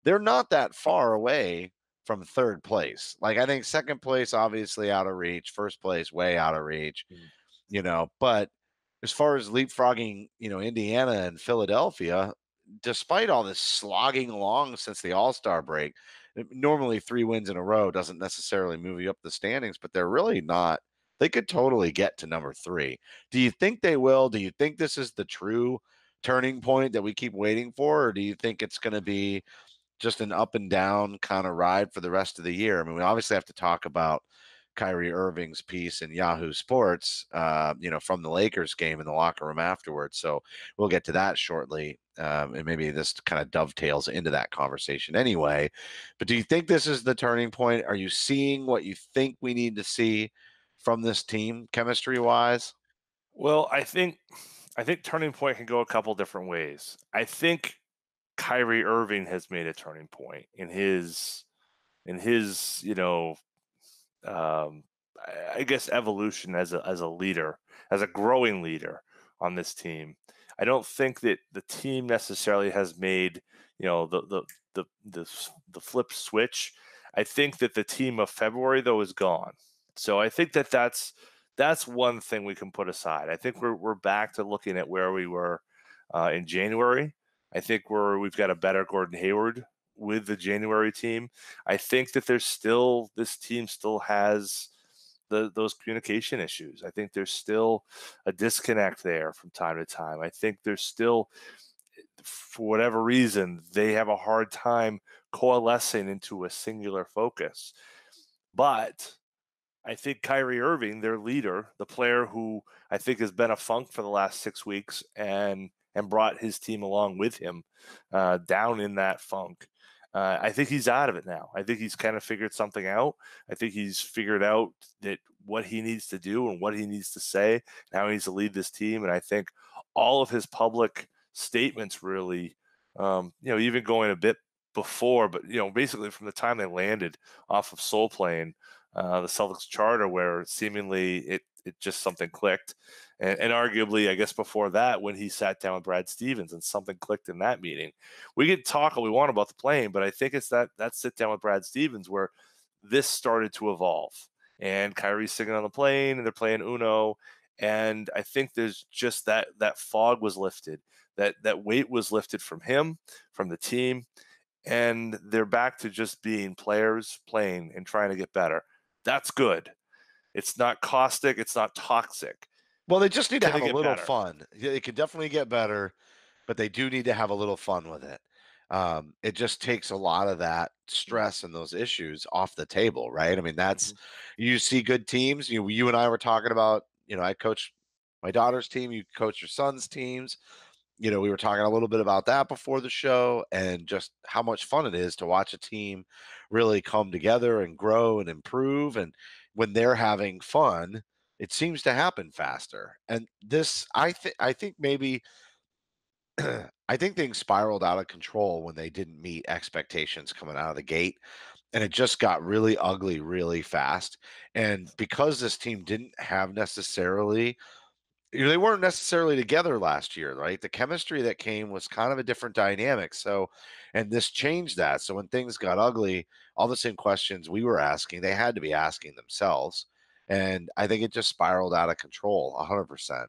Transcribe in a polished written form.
they're not that far away from third place. Like, I think second place, obviously out of reach, first place, way out of reach, Mm. but as far as leapfrogging, Indiana and Philadelphia, despite all this slogging along since the All-Star break, normally 3 wins in a row doesn't necessarily move you up the standings, but they're really not. They could totally get to number 3. Do you think they will? Do you think this is the true turning point that we keep waiting for, or do you think it's going to be just an up and down kind of ride for the rest of the year? I mean, we obviously have to talk about Kyrie Irving's piece in Yahoo Sports, from the Lakers game in the locker room afterwards. So we'll get to that shortly. And maybe this kind of dovetails into that conversation anyway. But do you think this is the turning point? Are you seeing what you think we need to see from this team chemistry wise? Well, I think turning point can go a couple different ways. I think Kyrie Irving has made a turning point in his um, I guess evolution as a leader, as a growing leader on this team. I don't think that the team necessarily has made the flip switch. I think that the team of February though is gone. So I think that's one thing we can put aside. I think we're back to looking at where we were in January. I think we've got a better Gordon Hayward with the January team. I think that this team still has those communication issues. I think there's still a disconnect there from time to time. I think there's still, for whatever reason, they have a hard time coalescing into a singular focus. But I think Kyrie Irving, their leader, the player who I think has been a funk for the last 6 weeks and brought his team along with him down in that funk. I think he's out of it now. I think he's kind of figured something out. I think he's figured out that what he needs to do and what he needs to say and how he needs to lead this team. And I think all of his public statements really, even going a bit before, but basically from the time they landed off of Soul Plane, the Celtics charter, where seemingly it just something clicked, and arguably, I guess before that, when he sat down with Brad Stevens and something clicked in that meeting. We can talk all we want about the plane, but I think it's that sit down with Brad Stevens where this started to evolve. And Kyrie's sitting on the plane, and they're playing Uno, and I think there's just that fog was lifted, that weight was lifted from him, from the team, and they're back to just being players playing and trying to get better. That's good. It's not caustic. It's not toxic. Well, they just need to Can have they a get little better? fun. Yeah, it could definitely get better, but they do need to have a little fun with it. It just takes a lot of that Mhm, stress and those issues off the table, right? I mean, that's mhm, you see good teams. You and I were talking about. I coach my daughter's team. You coach your son's teams. We were talking a little bit about that before the show, and just how much fun it is to watch a team really come together and grow and improve. And when they're having fun, it seems to happen faster. And this, I think maybe, I think things spiraled out of control when they didn't meet expectations coming out of the gate, and it just got really ugly really fast. And because this team didn't have necessarily, they weren't necessarily together last year, right? The chemistry that came was kind of a different dynamic. So, and this changed that. So when things got ugly, all the same questions we were asking, they had to be asking themselves. And I think it just spiraled out of control 100%.